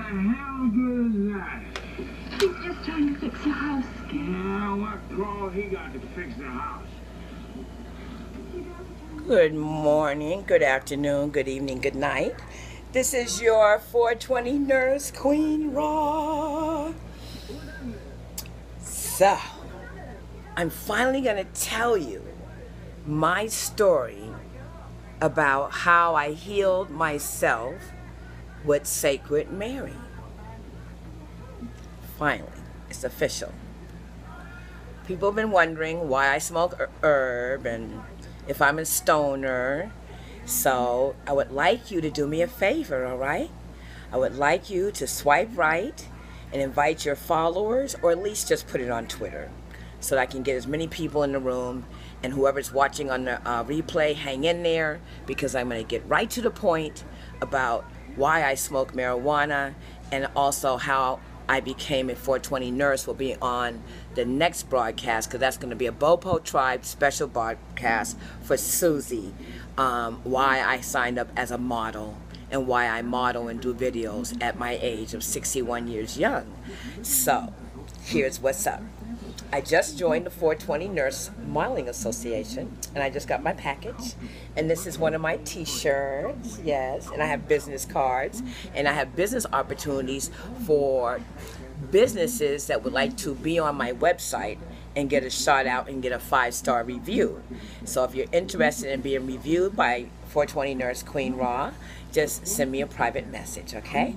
hell good is that? He's just trying to fix your house. Yeah, what call he got to fix the house? Good morning, good afternoon, good evening, good night. This is your 420 Nurse Queen Raw. So, I'm finally going to tell you my story about how I healed myself with Sacred Mary. Finally, it's official. People have been wondering why I smoke herb and if I'm a stoner. So I would like you to do me a favor, all right? I would like you to swipe right and invite your followers, or at least just put it on Twitter so that I can get as many people in the room, and whoever's watching on the replay, hang in there, because I'm going to get right to the point about why I smoke marijuana and also how I became a 420 nurse. Will be on the next broadcast, because that's going to be a Bopo Tribe special broadcast for Susie, why I signed up as a model and why I model and do videos at my age of 61 years young. So here's what's up. I just joined the 420 Nurse Modeling Association, and I just got my package, and this is one of my t-shirts, yes, and I have business cards, and I have business opportunities for businesses that would like to be on my website and get a shout out and get a 5-star review. So if you're interested in being reviewed by 420 Nurse Queen Raw, just send me a private message, okay?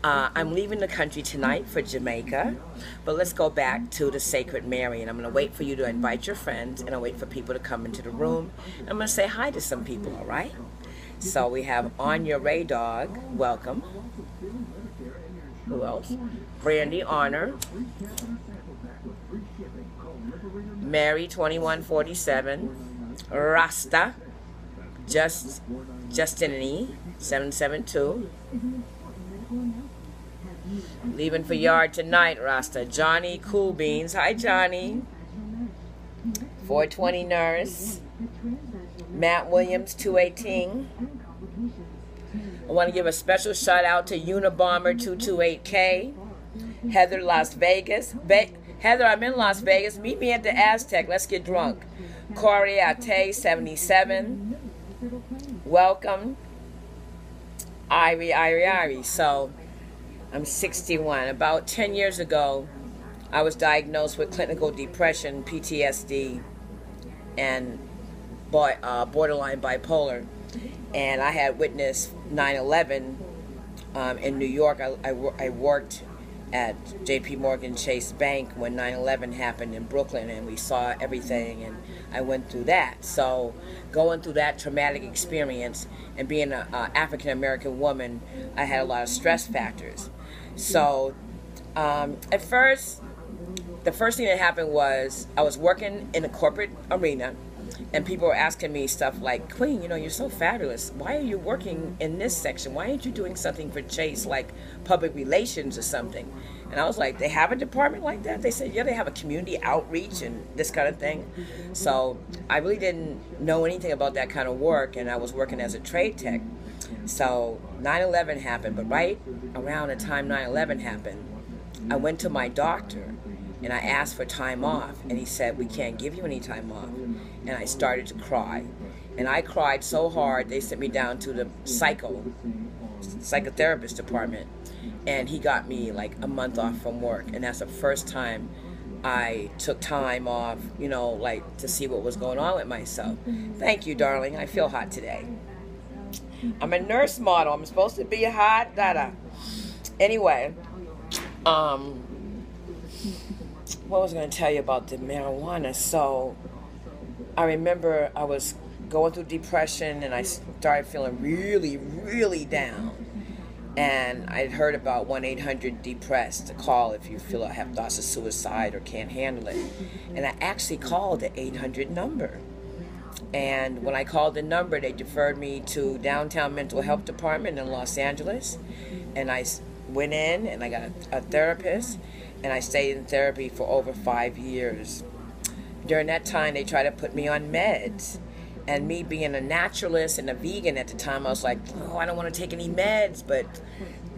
I'm leaving the country tonight for Jamaica, but let's go back to the Sacred Mary, and I'm going to wait for you to invite your friends, and I'll wait for people to come into the room. I'm going to say hi to some people, all right? So we have On Your Ray Dog, welcome. Who else? Brandy Honor. Mary 2147. Rasta. Justiny 772. Leaving for yard tonight, Rasta. Johnny Cool Beans. Hi, Johnny. 420 Nurse. Matt Williams 218. I want to give a special shout out to Unabomber 228K. Heather, Las Vegas. Heather, I'm in Las Vegas. Meet me at the Aztec. Let's get drunk. Corey Ate 77. Welcome. Irie. So, I'm 61. About 10 years ago, I was diagnosed with clinical depression, PTSD, and borderline bipolar. And I had witnessed 9/11 in New York. I worked at J.P. Morgan Chase Bank when 9/11 happened in Brooklyn, and we saw everything, and I went through that. So going through that traumatic experience and being an African-American woman, I had a lot of stress factors. So at first, the first thing that happened was I was working in a corporate arena, and people were asking me stuff like, Queen, you know, you're so fabulous. Why are you working in this section? Why aren't you doing something for Chase, like public relations or something? And I was like, they have a department like that? They said, yeah, they have a community outreach and this kind of thing. So I really didn't know anything about that kind of work, and I was working as a trade tech. So 9/11 happened, but right around the time 9/11 happened, I went to my doctor and I asked for time off, and he said, we can't give you any time off. And I started to cry, and I cried so hard they sent me down to the psychotherapist department, and he got me like a month off from work. And that's the first time I took time off, you know, like to see what was going on with myself. Thank you, darling. I feel hot today. I'm a nurse model. I'm supposed to be hot. Anyway, what was I going to tell you about the marijuana? So I remember I was going through depression, and I started feeling really, really down. And I'd heard about 1-800-DEPRESSED, to call if you feel I have thoughts of suicide or can't handle it. And I actually called the 800 number. And when I called the number, they deferred me to Downtown Mental Health Department in Los Angeles. And I went in, and I got a therapist, and I stayed in therapy for over 5 years. During that time, they tried to put me on meds. And me being a naturalist and a vegan at the time, I was like, oh, I don't want to take any meds. But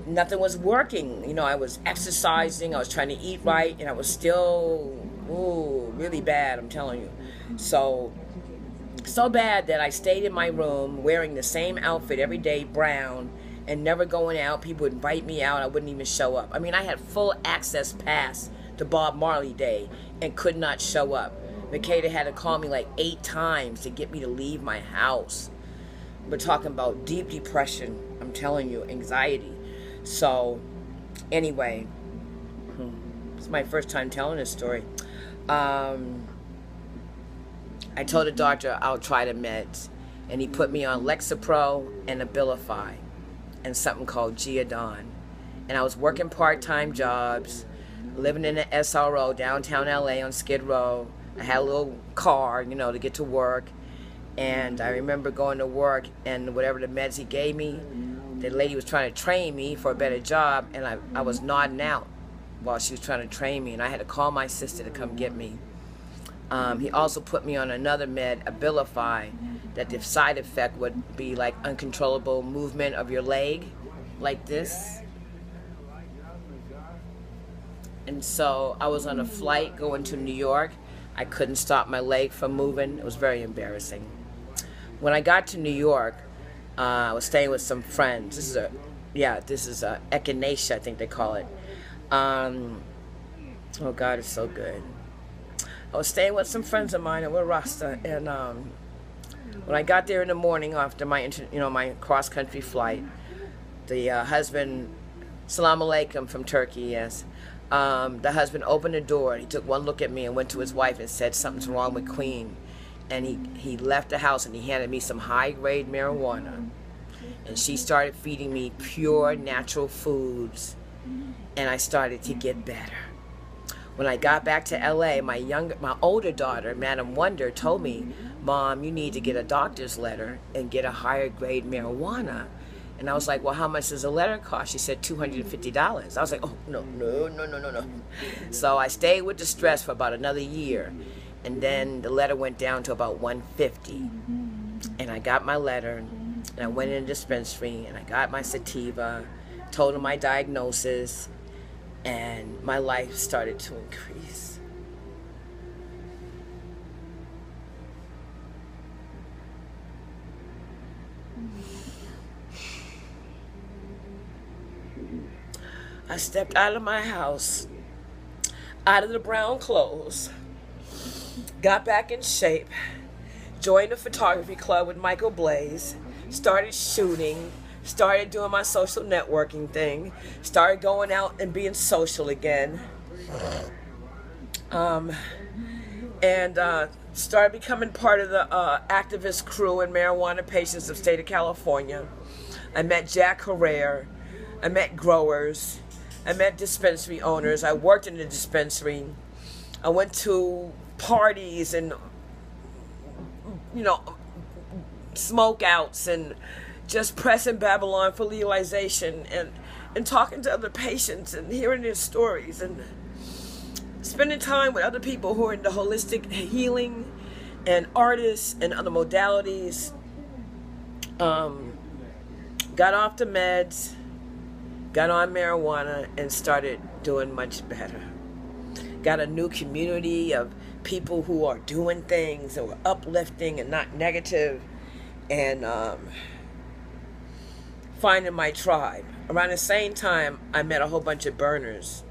nothing was working. You know, I was exercising, I was trying to eat right, and I was still, really bad, I'm telling you. So bad that I stayed in my room wearing the same outfit every day, brown, and never going out. People would invite me out, I wouldn't even show up. I mean, I had full access pass to Bob Marley Day and could not show up. Makeda had to call me like 8 times to get me to leave my house. We're talking about deep depression, I'm telling you, anxiety. So, anyway, it's my first time telling this story. I told the doctor I'll try the meds, and he put me on Lexapro and Abilify and something called Geodon. And I was working part-time jobs, living in an SRO downtown LA on Skid Row. I had a little car, you know, to get to work. And I remember going to work, and whatever the meds he gave me, the lady was trying to train me for a better job, and I was nodding out while she was trying to train me, and I had to call my sister to come get me. He also put me on another med, Abilify, that the side effect would be like uncontrollable movement of your leg, like this. And so I was on a flight going to New York. I couldn't stop my leg from moving. It was very embarrassing. When I got to New York, I was staying with some friends. This is a echinacea, I think they call it. Oh God, it's so good. I was staying with some friends of mine, and we're Rasta. And when I got there in the morning after my, my cross-country flight, the husband, Salam Alaikum from Turkey, yes. The husband opened the door. He took one look at me and went to his wife and said something's wrong with Queen. And he left the house and he handed me some high-grade marijuana. And she started feeding me pure natural foods. And I started to get better. When I got back to LA, my older daughter, Madam Wonder, told me, Mom, you need to get a doctor's letter and get a higher grade marijuana. And I was like, well, how much does a letter cost? She said $250. I was like, oh, no. So I stayed with the stress for about another year. And then the letter went down to about $150. And I got my letter, and I went in the dispensary, and I got my sativa, told them my diagnosis, and my life started to increase. I stepped out of my house, out of the brown clothes, got back in shape, joined a photography club with Michael Blaze, started shooting, started doing my social networking thing, started going out and being social again, and started becoming part of the activist crew and marijuana patients of the state of California. I met Jack Herrera, I met growers, I met dispensary owners, I worked in the dispensary, I went to parties and, smoke outs and just pressing Babylon for legalization and talking to other patients and hearing their stories and spending time with other people who are into holistic healing and artists and other modalities. Got off the meds, got on marijuana, and started doing much better. Got a new community of people who are doing things and were uplifting and not negative, and finding my tribe. Around the same time, I met a whole bunch of burners.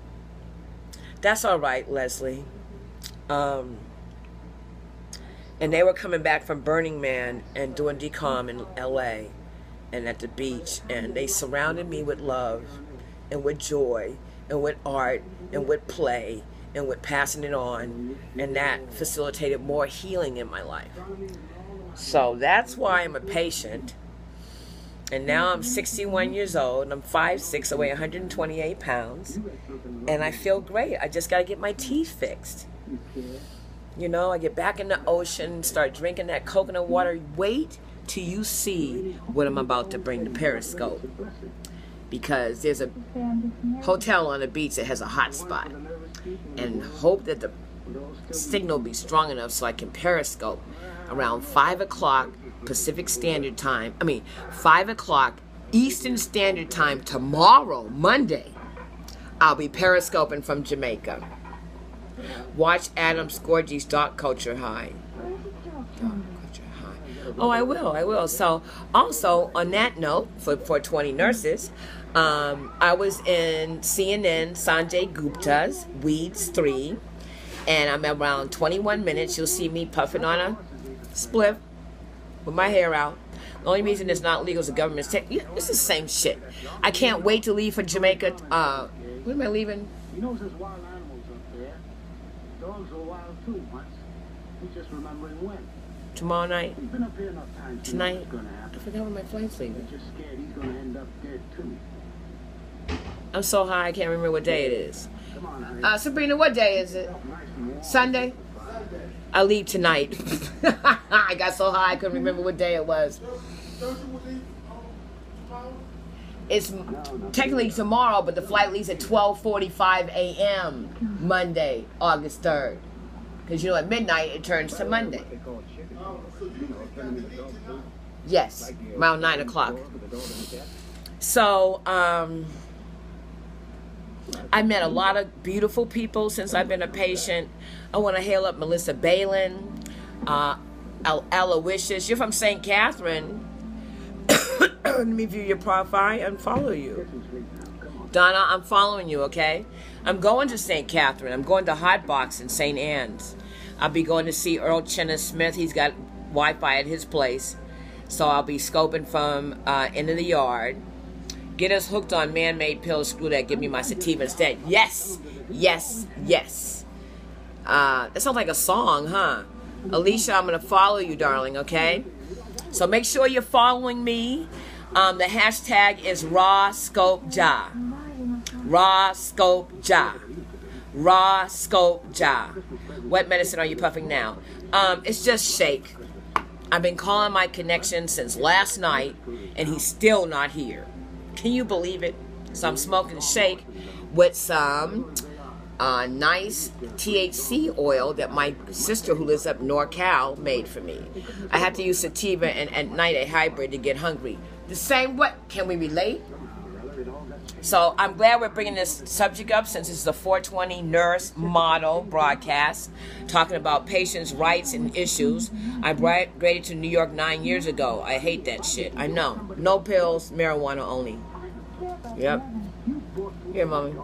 That's all right, Leslie. And they were coming back from Burning Man and doing decom in LA and at the beach, and they surrounded me with love and with joy and with art and with play and with passing it on, and that facilitated more healing in my life. So that's why I'm a patient. And now I'm 61 years old, and I'm 5'6", I weigh 128 pounds, and I feel great. I just got to get my teeth fixed. I get back in the ocean, start drinking that coconut water. Wait till you see what I'm about to bring to Periscope. Because there's a hotel on the beach that has a hot spot. And hope that the signal be strong enough so I can Periscope around 5 o'clock Pacific Standard Time. 5 o'clock Eastern Standard Time tomorrow, Monday, I'll be periscoping from Jamaica. Watch Adam Scorgy's Dark Culture High. Oh, I will. So, also, on that note, for 20 nurses, I was in CNN Sanjay Gupta's Weeds 3, and I'm at around 21 minutes. You'll see me puffing on a spliff with my hair out. The only reason it's not legal is the government's it's the same shit. I can't wait to leave for Jamaica. When am I leaving? You know there's wild animals up there. Dogs are wild too, once. We're just remembering when. Tomorrow night? He's been up here enough times. Tonight? I forgot when my flight's leaving. He's just scared he's gonna end up dead too. I'm so high I can't remember what day it is. Come on, honey. Sabrina, what day is it? Sunday? I leave tonight. I got so high I couldn't remember what day it was. It's technically tomorrow, but the flight leaves at 12:45 a.m. Monday, August 3rd. Because you know at midnight it turns to Monday. Yes, around 9 o'clock. So, I met a lot of beautiful people since I've been a patient. I want to hail up Melissa Balin, Aloysius. You're from St. Catherine. Let me view your profile and follow you. Donna, I'm following you, okay? I'm going to St. Catherine. I'm going to Hotbox in St. Anne's. I'll be going to see Earl Chenna Smith. He's got Wi-Fi at his place. So I'll be scoping from End of the Yard. Get us hooked on man-made pills. Screw that. Give me my sativa instead. Yes. Yes. Yes. That sounds like a song, huh? Alicia, I'm going to follow you, darling, okay? So make sure you're following me. The hashtag is RawScopeJa. RawScopeJa. RawScopeJa. What medicine are you puffing now? It's just shake. I've been calling my connection since last night, and he's still not here. Can you believe it? So I'm smoking shake with some nice THC oil that my sister who lives up NorCal made for me. I have to use sativa and at night a hybrid to get hungry. The same what? Can we relate? So I'm glad we're bringing this subject up since it's the 420 Nurse Model broadcast talking about patients' rights and issues. I migrated to New York 9 years ago. I hate that shit. I know. No pills, marijuana only. Yep. Here, mommy.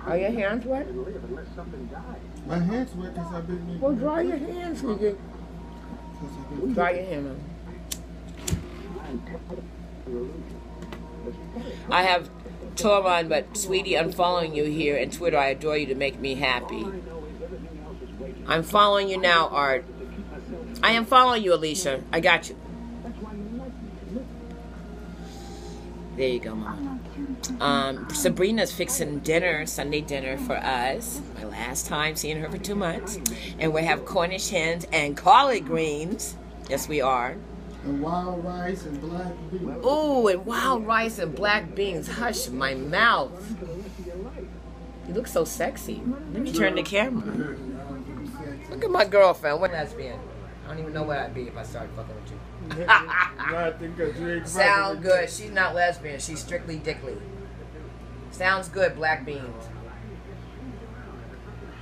Are your hands wet? My hands wet because I've been... Well, dry your hands, nigga. Dry your hands. I have Toron, but sweetie, I'm following you here and Twitter. I adore you to make me happy. I'm following you now, Art. I am following you, Alicia. I got you. There you go, Mama. Sabrina's fixing dinner, Sunday dinner for us. My last time seeing her for 2 months. And we have Cornish hens and collard greens. Yes, we are. And wild rice and black beans. Ooh, and wild rice and black beans. Hush my mouth. You look so sexy. Let me turn the camera. Look at my girlfriend. What lesbian? I don't even know what I'd be if I started fucking with you. Sound good. She's not lesbian. She's strictly dickly. Sounds good, black beans.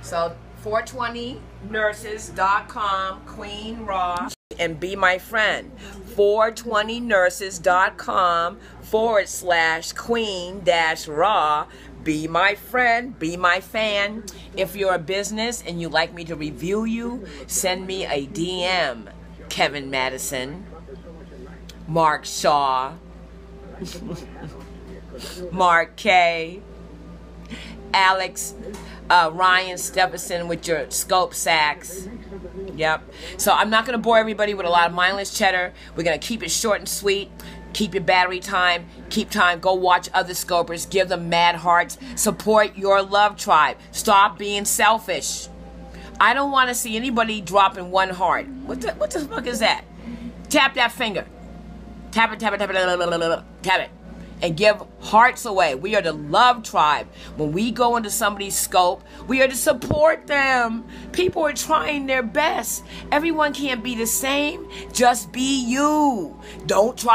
So 420nurses.com, Queen Raw, and be my friend. 420nurses.com/Queen-Raw. Be my friend, be my fan. If you're a business and you'd like me to review you, send me a DM. Kevin Madison, Mark Shaw, Mark K, Alex, Ryan Stephenson with your scope sacks. Yep. So I'm not going to bore everybody with a lot of mindless cheddar. We're going to keep it short and sweet. Keep your battery time. Keep time. Go watch other scopers. Give them mad hearts. Support your love tribe. Stop being selfish. I don't want to see anybody dropping one heart. What the fuck is that? Tap that finger. Tap it, tap it, tap it, tap it. and give hearts away. We are the love tribe. When we go into somebody's scope, we are to support them. People are trying their best. Everyone can't be the same. Just be you. Don't try